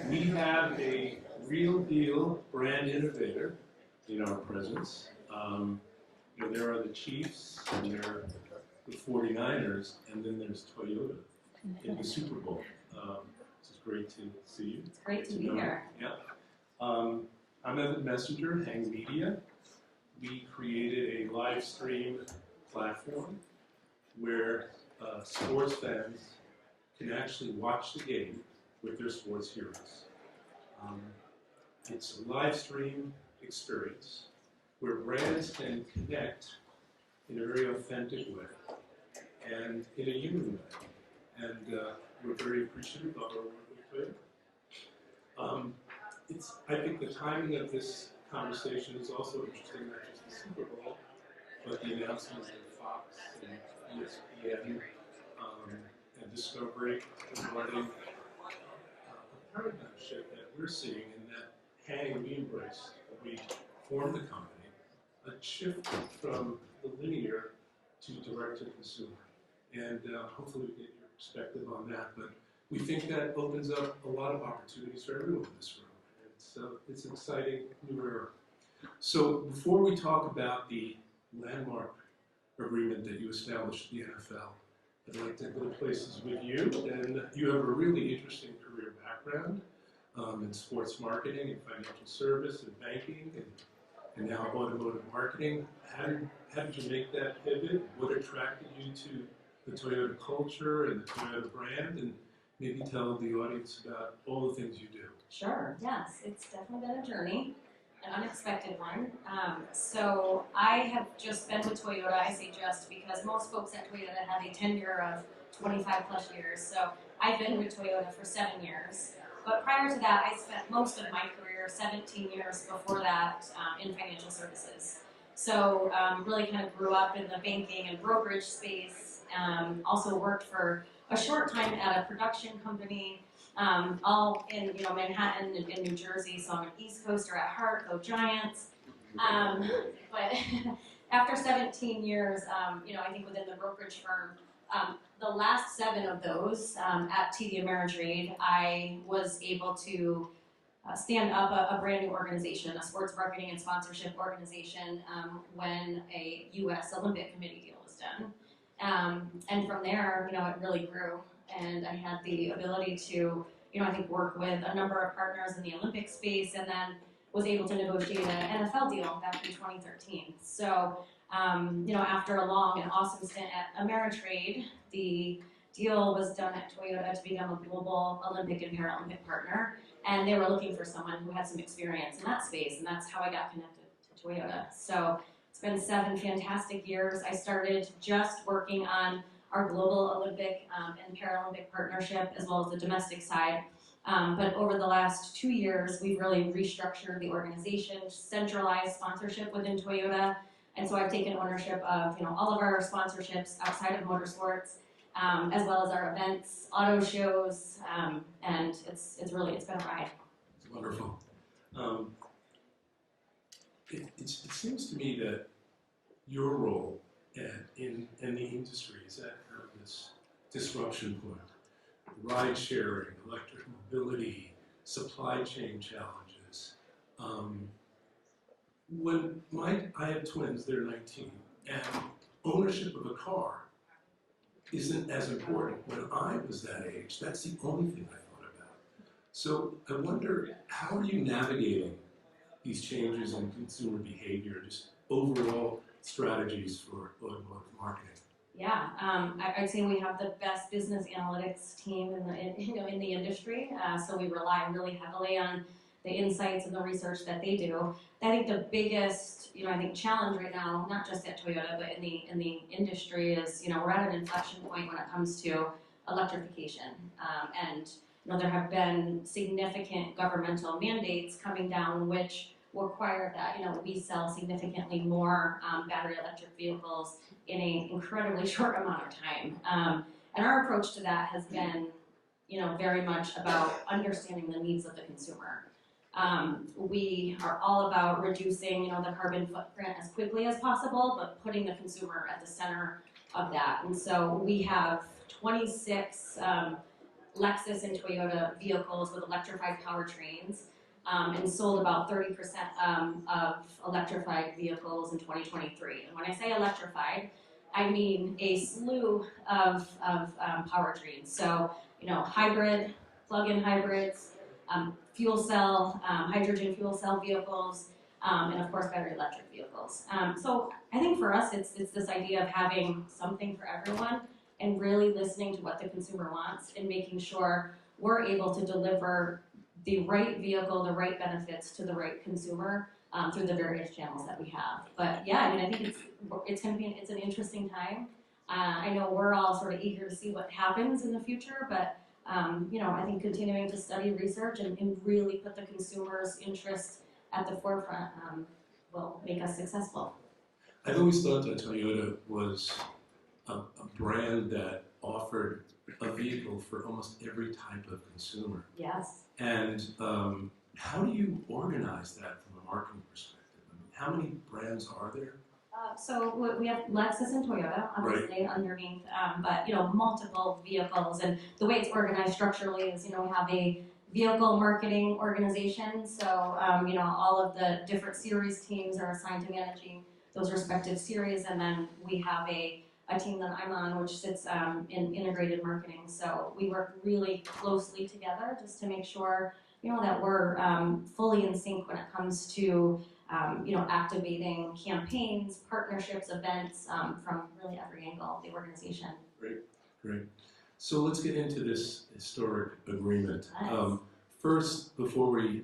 We have a real deal brand innovator in our presence. There are the Chiefs, and there are the 49ers, and then there's Toyota in the Super Bowl. It's great to see you. It's great to be here. Yeah. I'm Evan Messenger, Hang Media. We created a live stream platform where sports fans can actually watch the game with their sports heroes. It's a live stream experience where brands can connect in a very authentic way and in a human way. And we're very appreciative of our work with Twitter. I think the timing of this conversation is also interesting, not just the Super Bowl, but the announcements of Fox and ESPN and Discovery regarding a paradigm shift that we're seeing in that Hang we embraced, we formed the company, a shift from the linear to direct to consumer. And hopefully we get your perspective on that, but we think that opens up a lot of opportunities for everyone in this room. It's an exciting new era. So before we talk about the landmark agreement that you established with the NFL, I'd like to go to places with you. And you have a really interesting career background in sports marketing and financial service and banking and now automotive marketing. How did you make that pivot? What attracted you to the Toyota culture and the Toyota brand? And maybe tell the audience about all the things you do. Sure, yes. It's definitely been a journey, an unexpected one. So I have just been with Toyota. I say just because most folks at Toyota have a tenure of 25 plus years. So I've been with Toyota for 7 years. But prior to that, I spent most of my career, 17 years before that, in financial services. So really kind of grew up in the banking and brokerage space. Also worked for a short time at a production company, all in Manhattan and New Jersey. So I'm an East Coaster at heart, go Giants. But after 17 years, I think within the brokerage firm, the last 7 of those at TD Ameritrade, I was able to stand up a brand new organization, a sports marketing and sponsorship organization, when a U.S. Olympic Committee deal was done. And from there, it really grew. And I had the ability to, I think work with a number of partners in the Olympic space, and then was able to negotiate an NFL deal back in 2013. So, after a long and awesome stint at Ameritrade, the deal was done at Toyota to become a global Olympic and Paralympic partner, and they were looking for someone who had some experience in that space, and that's how I got connected to Toyota. So it's been 7 fantastic years. I started just working on our global Olympic and Paralympic partnership, as well as the domestic side. But over the last 2 years, we've really restructured the organization, centralized sponsorship within Toyota. And so I've taken ownership of all of our sponsorships outside of motorsports, as well as our events, auto shows, and it's been a ride. It's wonderful. It seems to me that your role in the industry is at this disruption point. Ride sharing, electric mobility, supply chain challenges. When I have twins, they're 19, and ownership of a car isn't as important. When I was that age, that's the only thing I thought about. So I wonder, how are you navigating these changes in consumer behavior, just overall strategies for automotive marketing? Yeah, I'd say we have the best business analytics team in the industry. So we rely really heavily on the insights and the research that they do. I think the biggest, challenge right now, not just at Toyota, but in the industry is, we're at an inflection point when it comes to electrification. And there have been significant governmental mandates coming down which require that we sell significantly more battery electric vehicles in an incredibly short amount of time. And our approach to that has been, very much about understanding the needs of the consumer. We are all about reducing, the carbon footprint as quickly as possible, but putting the consumer at the center of that. And so we have 26 Lexus and Toyota vehicles with electrified powertrains, and sold about 30% of electrified vehicles in 2023. And when I say electrified, I mean a slew of powertrains. So, hybrid, plug-in hybrids, fuel cell, hydrogen fuel cell vehicles, and of course battery electric vehicles. So I think for us, it's this idea of having something for everyone and really listening to what the consumer wants and making sure we're able to deliver the right vehicle, the right benefits to the right consumer through the various channels that we have. But yeah, I mean, I think it's an interesting time. I know we're all sort of eager to see what happens in the future, but I think continuing to study research and really put the consumer's interests at the forefront will make us successful. I've always thought that Toyota was a brand that offered a vehicle for almost every type of consumer. Yes. And how do you organize that from a marketing perspective? I mean, how many brands are there? So we have Lexus and Toyota, obviously, underneath, but multiple vehicles. And the way it's organized structurally is, we have a vehicle marketing organization. So, all of the different series teams are assigned to managing those respective series. And then we have a team that I'm on, which sits in integrated marketing. So we work really closely together just to make sure, that we're fully in sync when it comes to, activating campaigns, partnerships, events from really every angle of the organization. Great. So let's get into this historic agreement. Nice. First, before we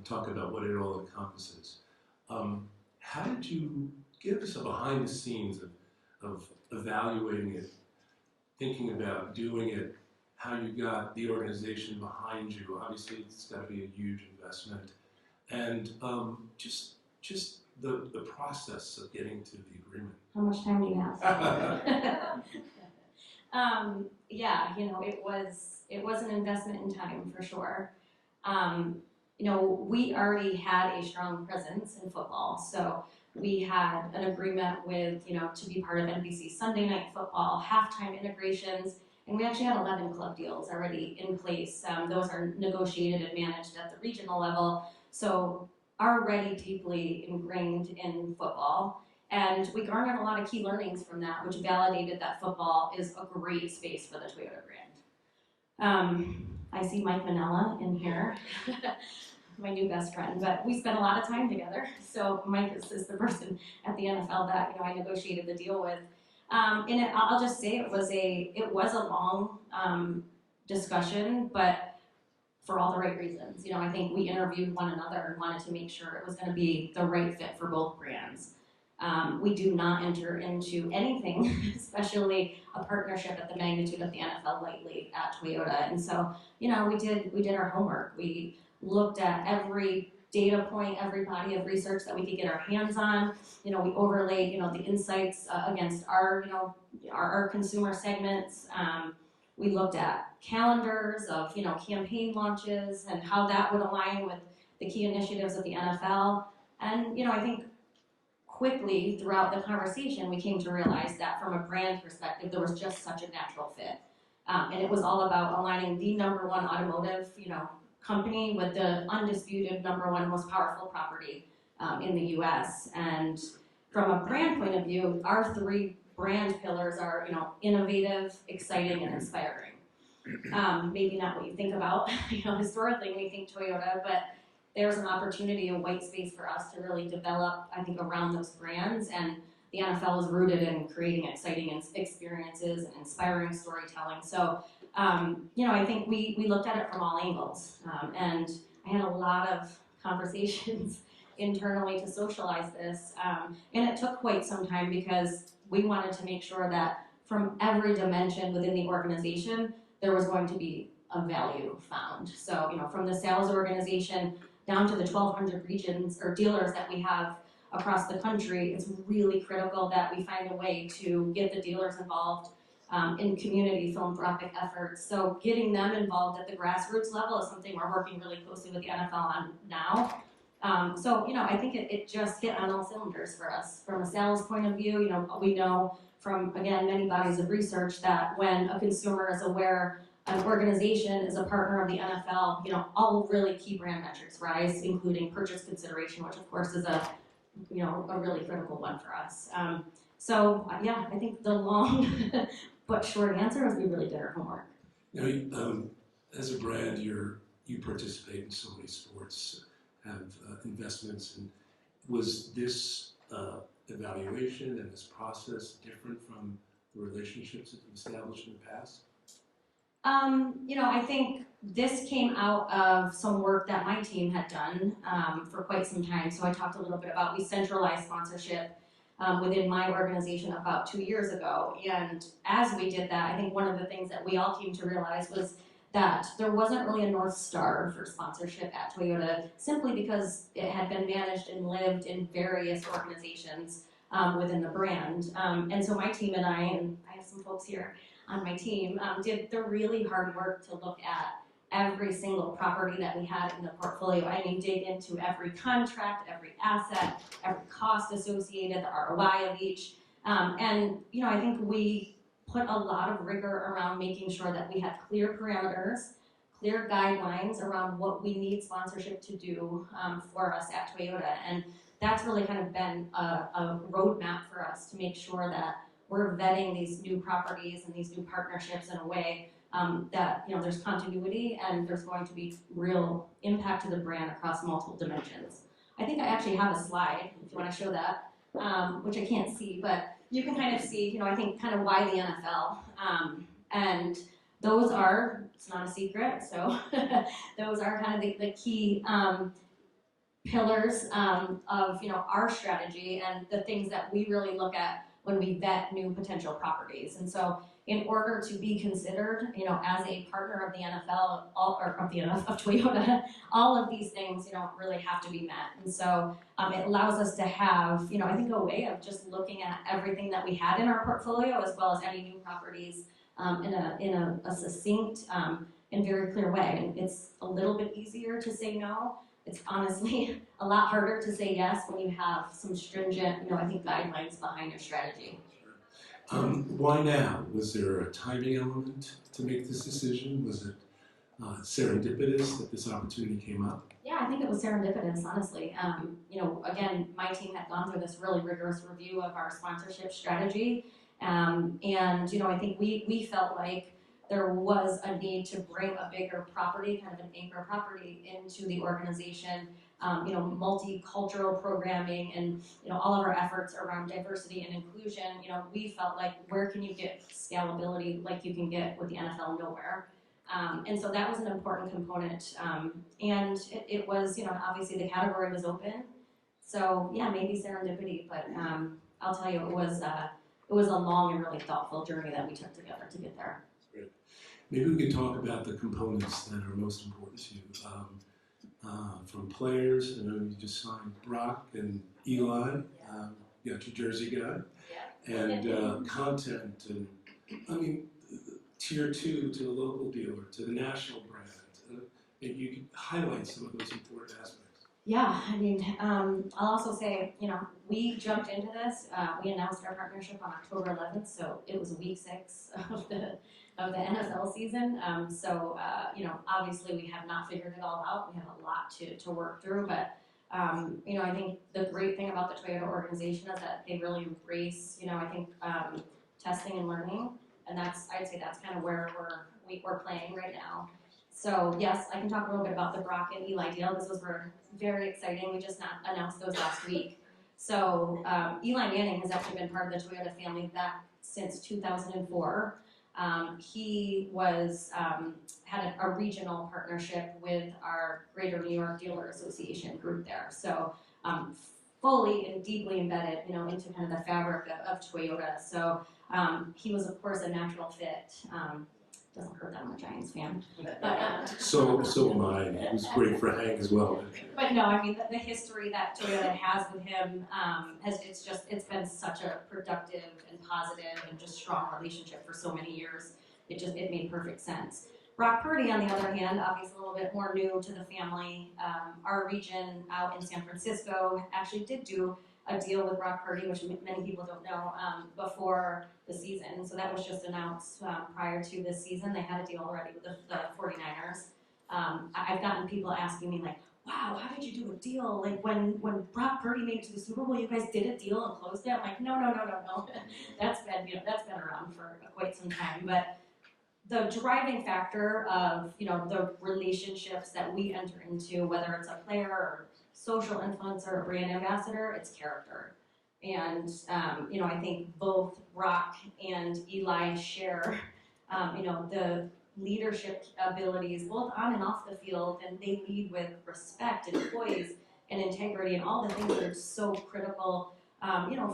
talk about what it all encompasses, how did you give us a behind the scenes of evaluating it, thinking about doing it, how you got the organization behind you? Obviously, it's got to be a huge investment. And just the process of getting to the agreement. How much time do you have? Yeah, it was an investment in time for sure. We already had a strong presence in football, so we had an agreement with, to be part of NBC's Sunday Night Football, halftime integrations, and we actually had 11 club deals already in place. Those are negotiated and managed at the regional level, so already deeply ingrained in football. And we garnered a lot of key learnings from that, which validated that football is a great space for the Toyota brand. I see Mike Manella in here, my new best friend, but we spent a lot of time together. So Mike is the person at the NFL that I negotiated the deal with. And I'll just say it was a long discussion, but for all the right reasons. I think we interviewed one another and wanted to make sure it was going to be the right fit for both brands. We do not enter into anything, especially a partnership at the magnitude of the NFL lightly at Toyota. And so, we did our homework. We looked at every data point, every body of research that we could get our hands on. We overlaid, the insights against our consumer segments. We looked at calendars of, campaign launches and how that would align with the key initiatives of the NFL. And, I think quickly throughout the conversation, we came to realize that from a brand perspective, there was just such a natural fit. And it was all about aligning the number one automotive, company with the undisputed number one most powerful property in the U.S. And from a brand point of view, our three brand pillars are, innovative, exciting, and inspiring. Maybe not what you think about, historically when you think Toyota, but there's an opportunity, a white space for us to really develop, I think, around those brands. And the NFL is rooted in creating exciting experiences and inspiring storytelling. So, I think we looked at it from all angles. And I had a lot of conversations internally to socialize this. And it took quite some time because we wanted to make sure that from every dimension within the organization, there was going to be a value found. So, from the sales organization down to the 1,200 regions or dealers that we have across the country, it's really critical that we find a way to get the dealers involved in community philanthropic efforts. So getting them involved at the grassroots level is something we're working really closely with the NFL on now. I think it just hit on all cylinders for us. From a sales point of view, we know from, again, many bodies of research that when a consumer is aware an organization is a partner of the NFL, all really key brand metrics rise, including purchase consideration, which of course is a really critical one for us. Yeah, I think the long but short answer is we really did our homework. As a brand, you participate in so many sports, have investments, and was this evaluation and this process different from the relationships that you've established in the past? I think this came out of some work that my team had done for quite some time. So I talked a little bit about, we centralized sponsorship within my organization about 2 years ago. And as we did that, I think one of the things that we all came to realize was that there wasn't really a North Star for sponsorship at Toyota, simply because it had been managed and lived in various organizations within the brand. And so my team and I have some folks here on my team, did the really hard work to look at every single property that we had in the portfolio. I mean, dig into every contract, every asset, every cost associated, the ROI of each. And I think we put a lot of rigor around making sure that we had clear parameters, clear guidelines around what we need sponsorship to do for us at Toyota. And that's really kind of been a roadmap for us to make sure that we're vetting these new properties and these new partnerships in a way that there's continuity and there's going to be real impact to the brand across multiple dimensions. I think I actually have a slide, if you want to show that, which I can't see, but you can kind of see, I think kind of why the NFL. And those are, it's not a secret, so those are kind of the key pillars of our strategy and the things that we really look at when we vet new potential properties. And so in order to be considered, as a partner of the NFL, of Toyota, all of these things, really have to be met. And so it allows us to have, I think a way of just looking at everything that we had in our portfolio, as well as any new properties in a succinct and very clear way. And it's a little bit easier to say no. It's honestly a lot harder to say yes when you have some stringent, I think, guidelines behind your strategy. Why now? Was there a timing element to make this decision? Was it serendipitous that this opportunity came up? Yeah, I think it was serendipitous, honestly. Again, my team had gone through this really rigorous review of our sponsorship strategy. And, I think we felt like there was a need to bring a bigger property, kind of an anchor property, into the organization. Multicultural programming and, all of our efforts around diversity and inclusion, we felt like, where can you get scalability like you can get with the NFL? Nowhere. And so that was an important component. And it was, obviously the category was open. So yeah, maybe serendipity, but I'll tell you, it was a long and really thoughtful journey that we took together to get there. Great. Maybe we can talk about the components that are most important to you. From players, I know you just signed Brock and Eli, you got your Jersey guy, and content, and tier 2 to the local dealer, to the national brand. Maybe you could highlight some of those important aspects. Yeah, I'll also say, we jumped into this. We announced our partnership on October 11th, so it was week 6 of the NFL season. Obviously we have not figured it all out. We have a lot to work through, but I think the great thing about the Toyota organization is that they really embrace, testing and learning, and I'd say that's kind of where we're playing right now. So yes, I can talk a little bit about the Brock and Eli deal. Those were very exciting. We just announced those last week. So Eli Manning has actually been part of the Toyota family back since 2004. He had a regional partnership with our Greater New York Dealer Association group there. So fully and deeply embedded, into kind of the fabric of Toyota. So he was, of course, a natural fit. Doesn't hurt that I'm a Giants fan. But, so am I. It was great for Hank as well. But no, the history that Toyota has with him, it's been such a productive and positive and just strong relationship for so many years. It made perfect sense. Brock Purdy, on the other hand, obviously a little bit more new to the family. Our region out in San Francisco actually did do a deal with Brock Purdy, which many people don't know, before the season. So that was just announced prior to this season. They had a deal already with the 49ers. I've gotten people asking me like, wow, how did you do a deal? Like when Brock Purdy made it to the Super Bowl, you guys did a deal and closed it? I'm like, no. That's been around for quite some time. But the driving factor of, the relationships that we enter into, whether it's a player or social influencer or brand ambassador, it's character. And, I think both Brock and Eli share, the leadership abilities both on and off the field, and they lead with respect and poise and integrity and all the things that are so critical,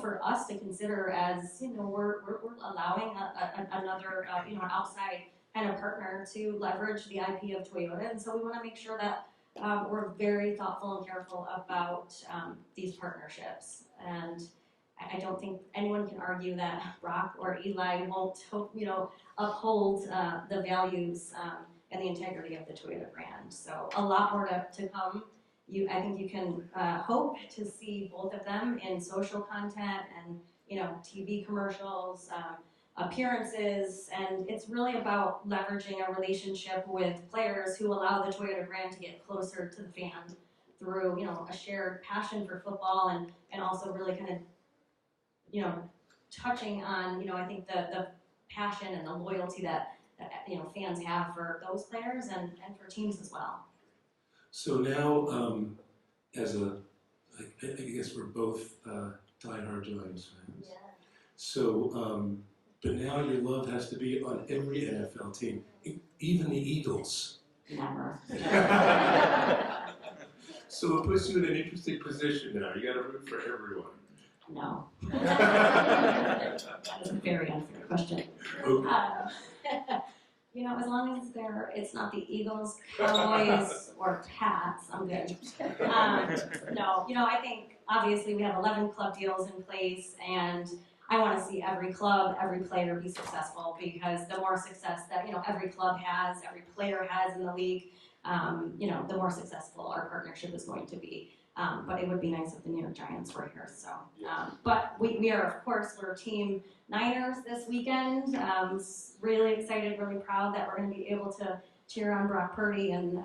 for us to consider as, we're allowing another, an outside kind of partner to leverage the IP of Toyota. And so we want to make sure that we're very thoughtful and careful about these partnerships. And I don't think anyone can argue that Brock or Eli won't, uphold the values and the integrity of the Toyota brand. So a lot more to come. I think you can hope to see both of them in social content and, TV commercials, appearances, and it's really about leveraging a relationship with players who allow the Toyota brand to get closer to the fan through, a shared passion for football and also really kind of, touching on, I think the passion and the loyalty that fans have for those players and for teams as well. So now, I guess we're both diehard Giants fans. Yeah. So, but now your love has to be on every NFL team, even the Eagles. Never. So it puts you in an interesting position now. You got to root for everyone. No. That is a very unfair question. Okay. As long as it's not the Eagles, Cowboys, or Pats, I'm good. No, I think obviously we have 11 club deals in place, and I want to see every club, every player be successful, because the more success that every club has, every player has in the league, the more successful our partnership is going to be. But it would be nice if the New York Giants were here. So, but we are, of course, we're Team Niners this weekend. Really excited, really proud that we're going to be able to cheer on Brock Purdy, and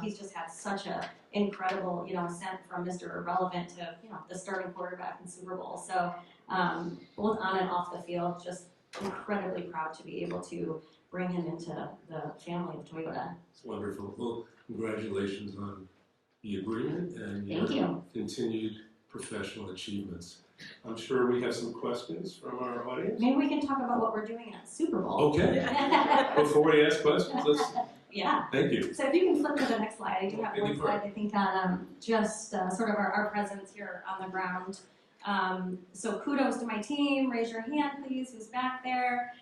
he's just had such a incredible ascent from Mr. Irrelevant to the starting quarterback in Super Bowl. So both on and off the field, just incredibly proud to be able to bring him into the family of Toyota. It's wonderful. Well, congratulations on the agreement and Thank you. continued professional achievements. I'm sure we have some questions from our audience. Maybe we can talk about what we're doing at Super Bowl. Okay. Before we ask questions, let's. Yeah. Thank you. So if you can flip to the next slide, I do have one slide I think on just sort of our presence here on the ground. So kudos to my team. Raise your hand, please. Who's back there?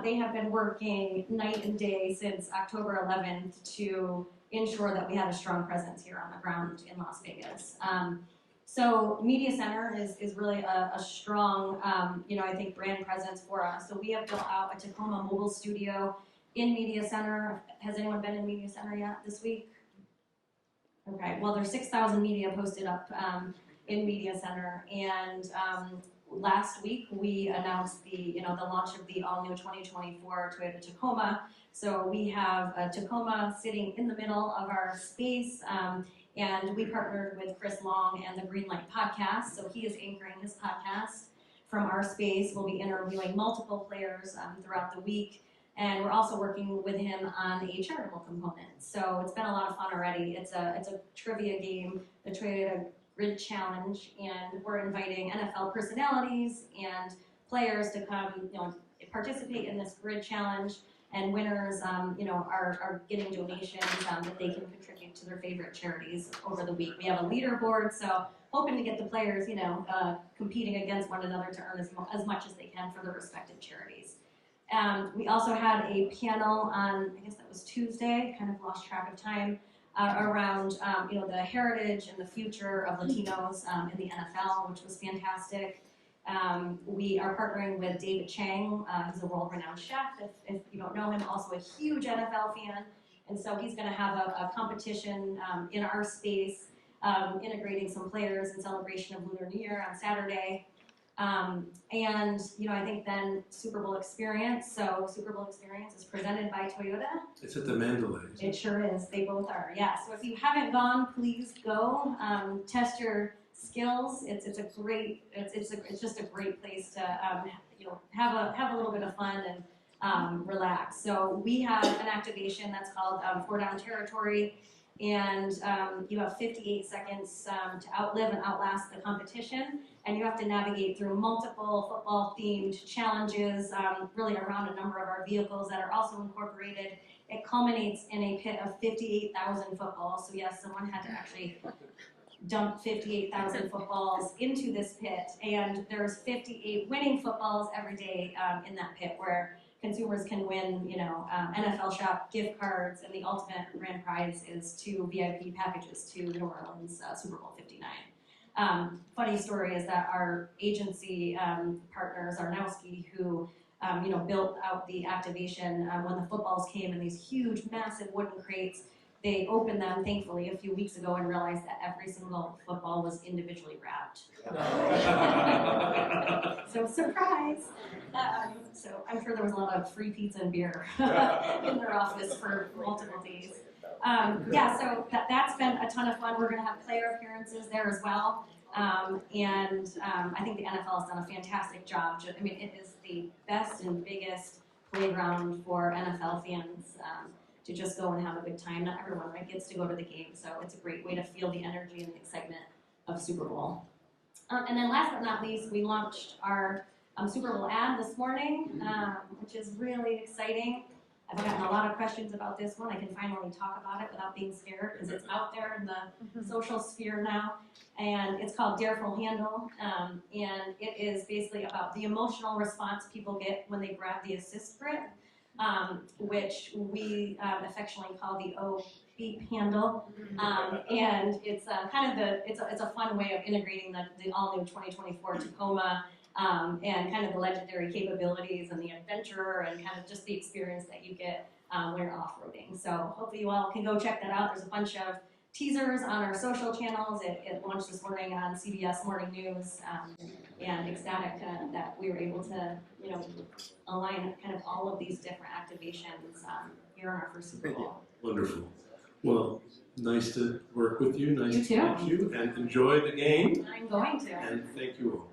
They have been working night and day since October 11th to ensure that we had a strong presence here on the ground in Las Vegas. So Media Center is really a strong, I think, brand presence for us. So we have built out a Tacoma mobile studio in Media Center. Has anyone been in Media Center yet this week? Okay, well, there's 6,000 media posted up in Media Center, and last week we announced the launch of the all-new 2024 Toyota Tacoma. So we have a Tacoma sitting in the middle of our space, and we partnered with Chris Long and the Greenlight podcast. So he is anchoring his podcast from our space. We'll be interviewing multiple players throughout the week, and we're also working with him on a charitable component. So it's been a lot of fun already. It's a trivia game, the Toyota Grid Challenge, and we're inviting NFL personalities and players to come, participate in this Grid Challenge. And winners, are getting donations that they can contribute to their favorite charities over the week. We have a leaderboard, so hoping to get the players, competing against one another to earn as much as they can for their respective charities. We also had a panel on, I guess that was Tuesday, kind of lost track of time, around the heritage and the future of Latinos in the NFL, which was fantastic. We are partnering with David Chang, who's a world-renowned chef, if you don't know him, also a huge NFL fan. And so he's going to have a competition in our space integrating some players in celebration of Lunar New Year on Saturday. And I think then Super Bowl Experience. So Super Bowl Experience is presented by Toyota. It's at the Mandalay. It sure is. They both are. Yeah. So if you haven't gone, please go. Test your skills. It's just a great place to have a little bit of fun and relax. So we have an activation that's called 4 Down Territory. And you have 58 seconds to outlive and outlast the competition, and you have to navigate through multiple football-themed challenges, really around a number of our vehicles that are also incorporated. It culminates in a pit of 58,000 footballs, so yes, someone had to actually dump 58,000 footballs into this pit, and there's 58 winning footballs every day in that pit where consumers can win, NFL shop gift cards, and the ultimate grand prize is 2 VIP packages to New Orleans Super Bowl LVIII. Funny story is that our agency partners, Arnowski, who built out the activation when the footballs came in these huge, massive wooden crates. They opened them, thankfully, a few weeks ago and realized that every single football was individually wrapped. So, surprise! So I'm sure there was a lot of free pizza and beer in their office for multiple days. So that's been a ton of fun. We're going to have player appearances there as well. And I think the NFL has done a fantastic job. I mean, it is the best and biggest playground for NFL fans to just go and have a good time. Not everyone, right, gets to go to the game, so it's a great way to feel the energy and the excitement of Super Bowl. And then last but not least, we launched our Super Bowl ad this morning, which is really exciting. I've gotten a lot of questions about this one. I can finally talk about it without being scared because it's out there in the social sphere now. And it's called Dareful Handle. And it is basically about the emotional response people get when they grab the assist grip, which we affectionately call the beep handle. And it's it's a fun way of integrating the all-new 2024 Tacoma and kind of the legendary capabilities and the adventure and kind of just the experience that you get when you're off-roading. So hopefully you all can go check that out. There's a bunch of teasers on our social channels. It launched this morning on CBS Morning News, and ecstatic that we were able to, align kind of all of these different activations here on our first Super Bowl. Wonderful. Well, nice to work with you. Nice You to too. meet you, and enjoy the game. I'm going to. And thank you all.